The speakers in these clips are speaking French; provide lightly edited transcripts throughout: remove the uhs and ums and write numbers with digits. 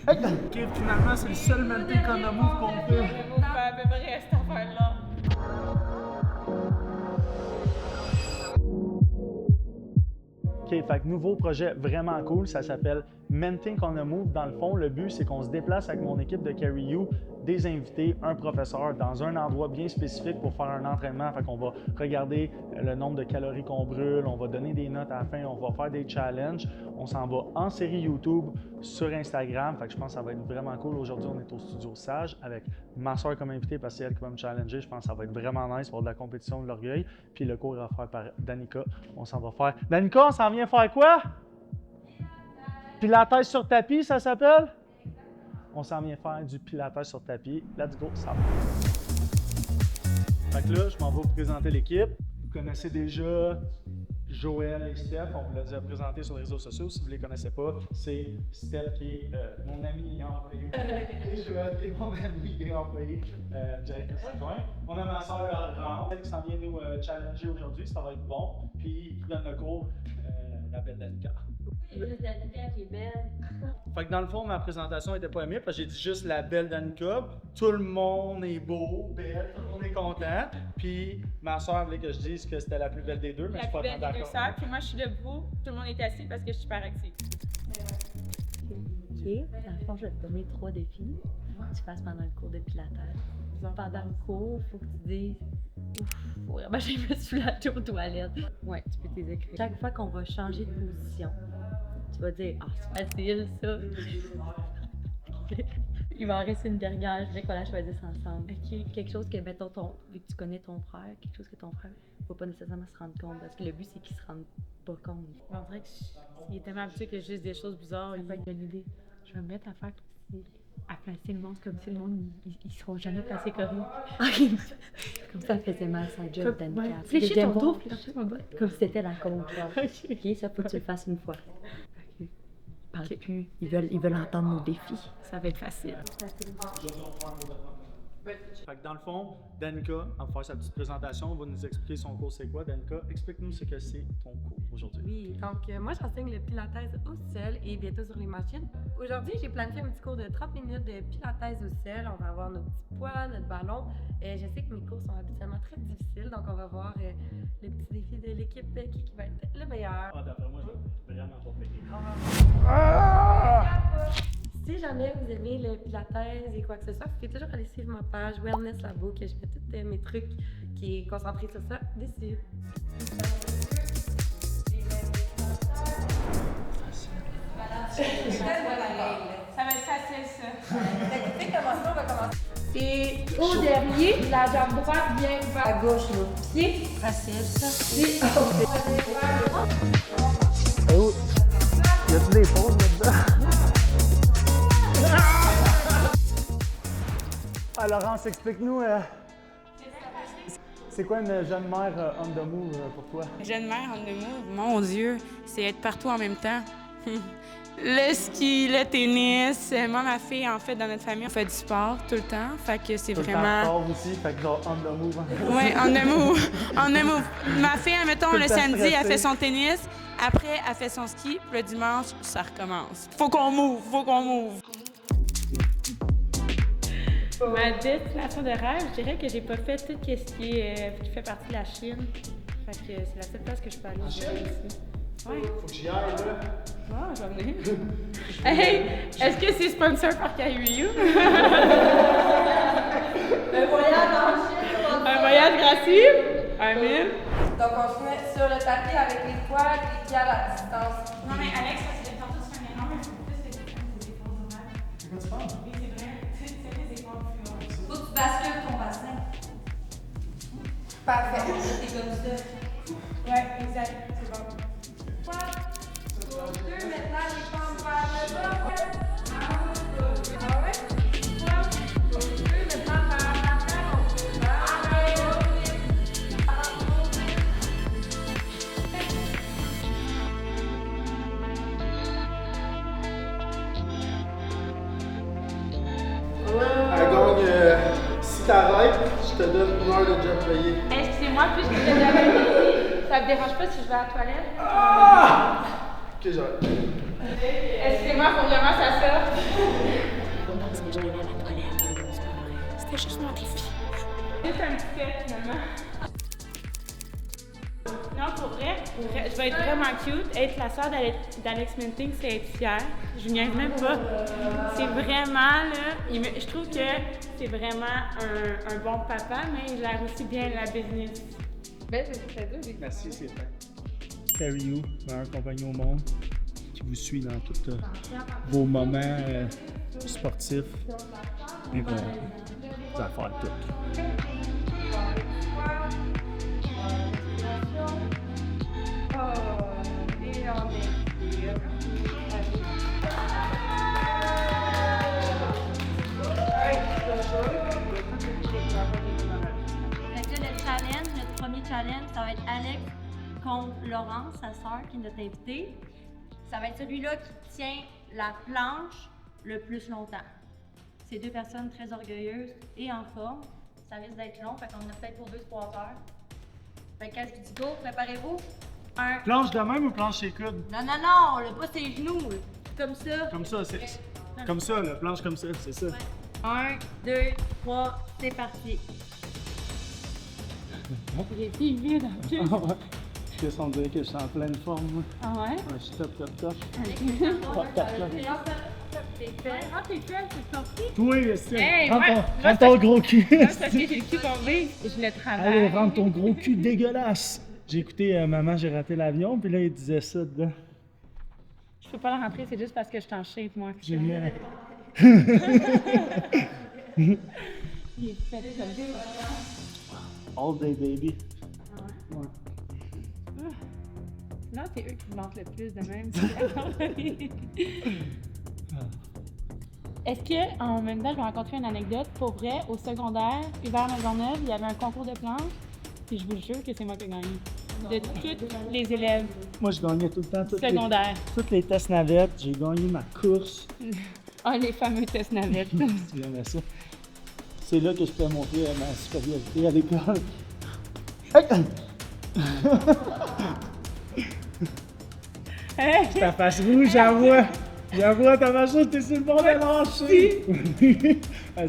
Ok, finalement, c'est le seul Maintain qu'on a move qu'on fait. Le move à peu près cette affaire-là. OK, fait que nouveau projet vraiment cool, ça s'appelle Maintain on the Move. Dans le fond, le but, c'est qu'on se déplace avec mon équipe de Carry You, des invités, un professeur, dans un endroit bien spécifique pour faire un entraînement. Fait qu'on va regarder le nombre de calories qu'on brûle, on va donner des notes à la fin, on va faire des challenges. On s'en va en série YouTube, sur Instagram. Fait que je pense que ça va être vraiment cool. Aujourd'hui, on est au studio Sage avec ma soeur comme invitée parce que c'est elle qui va me challenger. Je pense que ça va être vraiment nice pour de la compétition de l'orgueil. Puis le cours est offert par Danica. On s'en va faire. Danica, on s'en vient faire quoi? Pilates sur tapis, ça s'appelle? On s'en vient faire du pilates sur tapis. Let's go, ça va. Fait que là, je m'en vais vous présenter l'équipe. Vous connaissez déjà Joël et Steph. On vous l'a déjà présenté sur les réseaux sociaux. Si vous ne les connaissez pas, c'est Steph qui est mon ami et employé. Et Joël qui est mon ami et employé. Directrice adjointe. On a ma soeur Laurent qui s'en vient nous challenger aujourd'hui. Ça va être bon. Puis qui donne le cours, la belle Danica. Danica qui est belle. Fait que dans le fond, ma présentation n'était pas aimée parce que j'ai dit juste la belle Danica. Tout le monde est beau, belle, tout le monde est content. Puis ma soeur voulait que je dise que c'était la plus belle des deux, mais je suis pas La plus belle des deux d'accord. sœurs, puis moi je suis debout, tout le monde est assis parce que je suis super active. OK. Dans le fond, je vais te donner 3 défis que tu fasses pendant le cours de pilates. Pendant le cours, il faut que tu dises ouf, faut vraiment que je me soulager aux toilettes. Ouais, tu peux t'y écrire. Chaque fois qu'on va changer de position, tu vas dire ah, c'est facile ça. Il va en rester une dernière, je voudrais qu'on la choisisse ensemble. OK. Quelque chose que, mettons, vu que tu connais ton frère, quelque chose que ton frère ne va pas nécessairement se rendre compte. Parce que le but, c'est qu'il se rende pas compte. On dirait qu'il est tellement habitué que juste des choses bizarres. Ça peut être une idée. Je vais me mettre à faire à placer le monde comme si le monde, ils seront jamais placés corrects. Comme ça, elle faisait mal sa job, Danica. Fléchis Deuxième ton fois, dos, fléchis ton dos. comme si c'était la compte. OK, ça faut que tu le fasses une fois. Ok. Parle plus, ils veulent entendre nos défis. Ça va être facile. Fait que dans le fond, Danica, en faire sa petite présentation, va nous expliquer son cours c'est quoi. Danica, explique-nous ce que c'est ton cours aujourd'hui. Oui, donc moi j'enseigne le pilates au ciel et bientôt sur les machines. Aujourd'hui, j'ai planifié un petit cours de 30 minutes de pilates au ciel. On va avoir nos petits poids, notre ballon. Je sais que mes cours sont habituellement très difficiles, donc on va voir le petit défi de l'équipe qui va être le meilleur. Ah, d'après moi, je vais vraiment pas payer. Si jamais vous aimez le pilates et quoi que ce soit, vous pouvez toujours aller suivre ma page Wellness Labo, que je mets tous mes trucs qui est concentré sur ça dessus. Ça va être facile ça. Dès que commencer, on va commencer. Et au dernier, la jambe droite vient vers À gauche, nos pieds. Facile, ça. Eh oh! Y a-tu des pauses là-dedans? Ah, Laurence, explique-nous, c'est quoi une jeune mère on the move pour toi? Jeune mère on the move, mon Dieu, c'est être partout en même temps. Le ski, le tennis. Moi, ma fille, en fait, dans notre famille, on fait du sport tout le temps. Fait que c'est Tout le temps vraiment. sport aussi, fait que genre on the move. Oui, on the move. On the move. Ma fille, admettons, Tout le le temps samedi, elle stressée. fait son tennis. Après, elle fait son ski. Puis le dimanche, ça recommence. Faut qu'on move. Ma destination de rêve, je dirais que j'ai pas fait tout ce qui fait partie de la Chine. Fait que c'est la seule place que je peux aller ici. Ouais. Faut que j'y aille, là. Ah, j'en ai. Hey, est-ce que c'est sponsor par KUU? Un voyage en Chine. Un voyage gratuit? Amen. Donc, on se met sur le tapis avec les poids, les pieds à la distance. Non, mais Alex, parce que tantôt tu fais un énorme, mais faut plus que tu fasses des efforts normales. C'est quoi tu parles? Oui, c'est vrai. C'est des efforts plus hauts. Faut que tu bascules ton bassin. Parfait. C'est comme ça. Ouais, exact. C'est bon. Deux, maintenant, les pommes vers le bas. Elle gagne, si t'arrêtes, je te donne 1 heure de job payé. Excusez-moi, puisque je l'ai jamais dit, ça me dérange pas si je vais à la toilette? Ah! Ok, j'arrête. Excusez-moi, faut vraiment ça sorte. je cherche mon défi. C'est un petit fait, finalement. Non, pour vrai, je vais être vraiment cute. Être la sœur d'Alex Minting, c'est être fière. Je niaise même pas. C'est vraiment, là, je trouve que c'est vraiment un bon papa, mais il gère aussi bien la business. Ben, c'est ça, j'ai Merci, c'est fait. Carry You, meilleure compagnie au monde, qui vous suit dans tous vos moments sportifs. Et bon, vous allez faire tout. Et on expire. Fait que le challenge, notre premier challenge, ça va être Alex contre Laurence, sa sœur, qui est notre invitée. Ça va être celui-là qui tient la planche le plus longtemps. C'est deux personnes très orgueilleuses et en forme. Ça risque d'être long, fait qu'on en a peut-être pour 2-3 heures. Fait que quand je dis go, préparez-vous. Un. Planche de même ou planche ses coudes? Non, non, non, le bas c'est les genoux. Comme ça. Comme ça, c'est. Comme ça, la planche comme ça, c'est ça. 1, 2, 3, c'est parti. J'ai été vide en plus. Qu'est-ce qu'on dirait que je suis en pleine forme, moi? Ah ouais? Je suis top. T'es fait. Ah, t'es fait, c'est sorti. Toi, c'est. Hey, Prends ton gros cul. Là, c'est parce que j'ai le cul tombé, je le travaille. Allez, rentre ton gros cul dégueulasse. J'ai écouté Maman, j'ai raté l'avion, puis là, il disait ça dedans. Je peux pas le rentrer, c'est juste parce que je t'en shape, moi. Génial. Il est fait comme ça. All day, baby. Ouais. Non, c'est eux qui mentent le plus de même. Est-ce que, en même temps, je vais raconter une anecdote. Pour vrai, au secondaire, Hubert Maisonneuve, il y avait un concours de planche, puis je vous jure que c'est moi qui ai gagné. De tous les élèves Moi, je gagnais tout le temps secondaires. toutes les tests navettes. J'ai gagné ma course. Ah, les fameux tests navettes. Tu aimais ça. C'est là que je peux montrer ma supériorité à l'école. Hey! Ta face rouge, j'avoue, ta machine, t'es sur le bord de lâcher.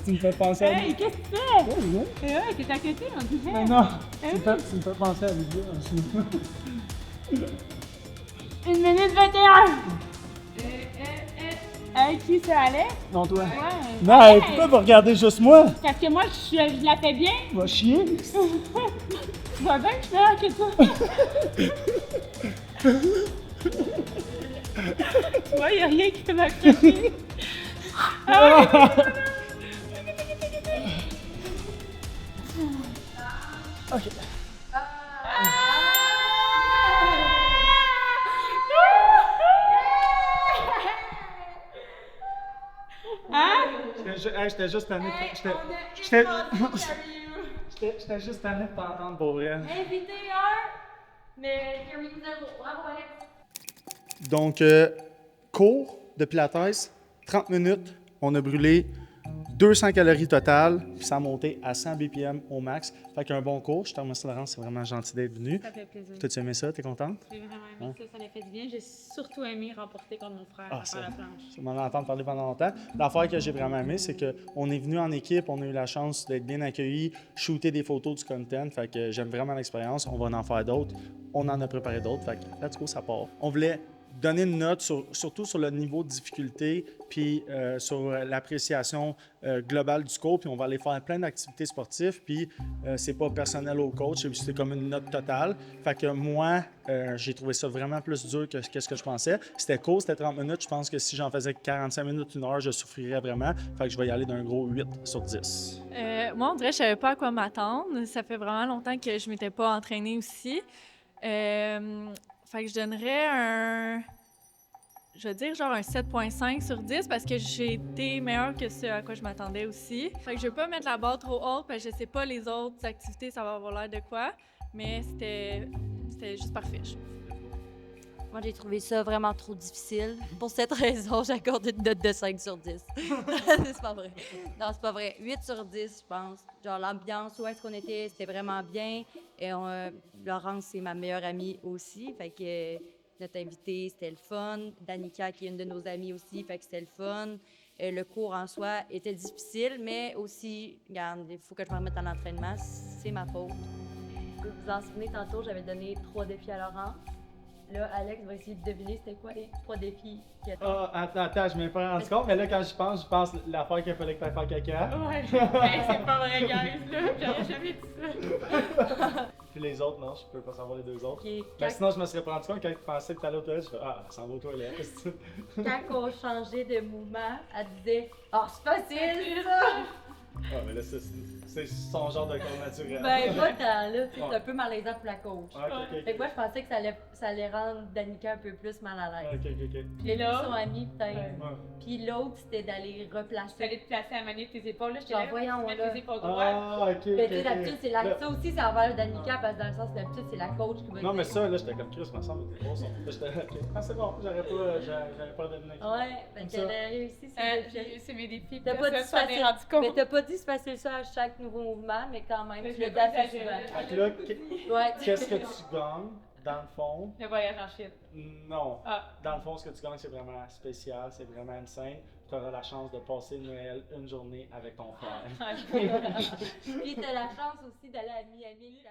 Tu me fais penser à lui. Hey, qu'est-ce que tu fais? Oh, non. Ouais, t'es à côté, on dirait. Non, tu me fais penser à lui. 1 minute 21! Avec qui ça allait? Non, toi. Ouais. Non, hey, pourquoi vous regardez juste moi? Parce que moi, je la fais bien. Va chier. Tu vois bien que je suis meilleure que toi. Tu vois, il n'y a rien qui peut m'accrocher. Ok. Hein? J'étais juste tanné de... J'étais juste tanné de t'entendre pour vrai. Invité 1, mais Carry 0. Bravo, Alex. Donc, cours de Pilates, 30 minutes. On a brûlé 200 calories totales, puis ça a monté à 100 BPM au max. Fait qu'un bon cours. Je te remercie, Laurence, c'est vraiment gentil d'être venu. Ça fait plaisir. T'as-tu aimé ça? T'es contente? J'ai vraiment aimé ça, ça m'a fait du bien. J'ai surtout aimé remporter contre mon frère Ah, sur la planche. Je m'en entendre parler pendant longtemps. L'affaire que j'ai vraiment aimé, c'est qu'on est venu en équipe, on a eu la chance d'être bien accueillis, shooter des photos, du content. Fait que j'aime vraiment l'expérience. On va en faire d'autres. On en a préparé d'autres. Fait que let's go, ça part. On voulait donner une note surtout sur le niveau de difficulté puis sur l'appréciation globale du cours. Puis on va aller faire plein d'activités sportives. Puis c'est pas personnel au coach, c'est comme une note totale. Fait que moi, j'ai trouvé ça vraiment plus dur que ce que je pensais. C'était court, c'était 30 minutes. Je pense que si j'en faisais 45 minutes, 1 heure, je souffrirais vraiment. Fait que je vais y aller d'un gros 8 sur 10. Moi, on dirait que je savais pas à quoi m'attendre. Ça fait vraiment longtemps que je m'étais pas entraînée aussi. Fait que je donnerais je vais dire genre un 7.5 sur 10 parce que j'ai été meilleure que ce à quoi je m'attendais aussi. Fait que je vais pas mettre la barre trop haute parce que je sais pas les autres activités, ça va avoir l'air de quoi. Mais c'était juste parfait. Moi, j'ai trouvé ça vraiment trop difficile. Pour cette raison, j'accorde une note de 5 sur 10. C'est pas vrai. Non, c'est pas vrai. 8 sur 10, je pense. Genre, l'ambiance, où est-ce qu'on était, c'était vraiment bien. Et Laurence, c'est ma meilleure amie aussi. Fait que notre invitée, c'était le fun. Danica, qui est une de nos amies aussi, fait que c'était le fun. Le cours en soi était difficile, mais aussi, regarde, il faut que je me remette en entraînement, c'est ma faute. Vous vous en souvenez, tantôt, j'avais donné 3 défis à Laurent. Là, Alex va essayer de deviner c'était quoi les 3 défis qu'il a. Ah, attends, je m'ai pas rendu compte, mais là, quand je pense l'affaire qu'il fallait que tu ailles faire caca. Ouais, c'est pas vrai, guys, là. J'aurais jamais dit ça. Puis les autres, non, je peux pas savoir les 2 autres. Puis Ben, quand, sinon, je me serais rendu compte quand tu pensais que t'allais aux toilettes, je fais ah, ça s'en va aux toilettes. quand on changeait de mouvement, elle disait « Oh, c'est facile, ça! » Ah, mais là, c'est son genre de cours naturel. Ben, pas tant, là. Tu sais, Ouais. c'est un peu malaisant pour la coach. Ah, ok, Fait que moi, je pensais que ça allait rendre Danica un peu plus mal à l'aise. ok. Puis les là- deux sont amis, peut-être. Ouais. Puis l'autre, c'était d'aller Tu replacer. allais te placer à manier tes épaules, là. J'étais Genre, là, voyons, tu mets là. tes épaules droites. Ah, ok. Mais tu sais, d'habitude, c'est Là- ça aussi, c'est envers Danica, parce que dans le sens, d'habitude, c'est la coach qui va Non, mais dire. ça, là, j'étais comme Chris, me semble, tes gros sont. Là, j'étais, ok. Ah, c'est bon, j'avais pas deviné. Ouais, ben Comme qu'elle ça. a réussi, c'est C'est mes défis. T'as pas dit Personne s'en est facile. rendu Mais compte. t'as pas dit c'est facile ça à chaque nouveau mouvement, mais quand même, Mais tu je le l'ai pas dis assez exagéré. souvent. Fait que là, Ouais, qu'est-ce que tu gagnes, dans le fond? Le voyage en Chine. Non. Ah. Dans le fond, ce que tu gagnes, c'est vraiment spécial, c'est vraiment insane. Tu auras la chance de passer Noël une journée avec ton frère. Puis t'as la chance aussi d'aller à Miami.